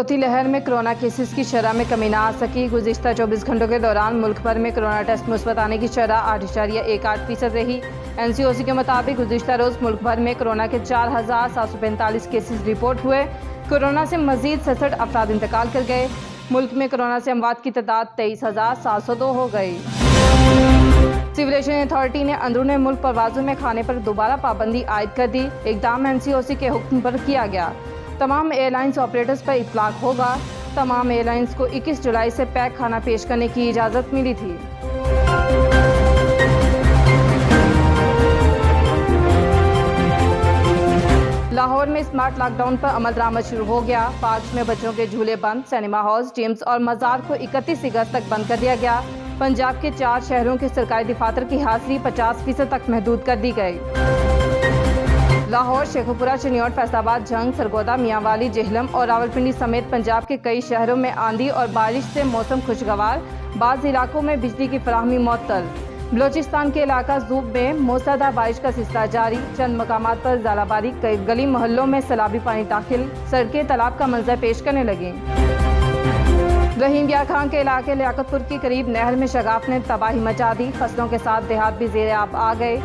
चौथी लहर में कोरोना केसेस की शरह में कमी न आ सकी। गुज़िश्ता 24 घंटों के दौरान मुल्क भर में कोरोना टेस्ट मुस्बत आने की शरह 8.18% रही। NCOC के मुताबिक गुज़िश्ता रोज़ मुल्क भर में कोरोना के 4,745 केसेस रिपोर्ट हुए। कोरोना से मजीद 67 अफराद इंतकाल कर गए। मुल्क में कोरोना से अमवात की तादाद 23,702 हो गई। सिविल एविएशन अथॉरिटी ने अंदरूनी मुल्क परवाज़ों में खाने पर दोबारा पाबंदी आयद कर दी। इक़दाम NCOC के हुक्म पर किया गया। तमाम एयरलाइंस ऑपरेटर्स पर इतलाक होगा। तमाम एयरलाइंस को 21 जुलाई से पैक खाना पेश करने की इजाज़त मिली थी। लाहौर में स्मार्ट लॉकडाउन पर अमल दरामद शुरू हो गया। पार्क में बच्चों के झूले बंद, सिनेमा हॉल्स, जिम्स और मज़ार को 31 अगस्त तक बंद कर दिया गया। पंजाब के 4 शहरों के सरकारी दफातर की हाजिरी 50% तक महदूद कर दी गई। लाहौर, शेखुपुरा, चिन्योट, फैसलाबाद, जंग, सरगोदा, मियांवाली, जेहलम और रावलपिंडी समेत पंजाब के कई शहरों में आंधी और बारिश से मौसम खुशगवार। बाज़ इलाकों में बिजली की फराहमी मुअत्तल। बलोचिस्तान के इलाका ज़ूब में मूसलाधार बारिश का सिलसिला जारी। चंद मकामात पर ज़ालाबारी, कई गली मोहल्लों में सैलाबी पानी दाखिल। सड़कें तालाब का मंजर पेश करने लगीं। रहीम यार खान के इलाके लियाकतपुर के करीब नहर में शगाफ ने तबाही मचा दी। फसलों के साथ देहात भी ज़ेरे आब आ गए।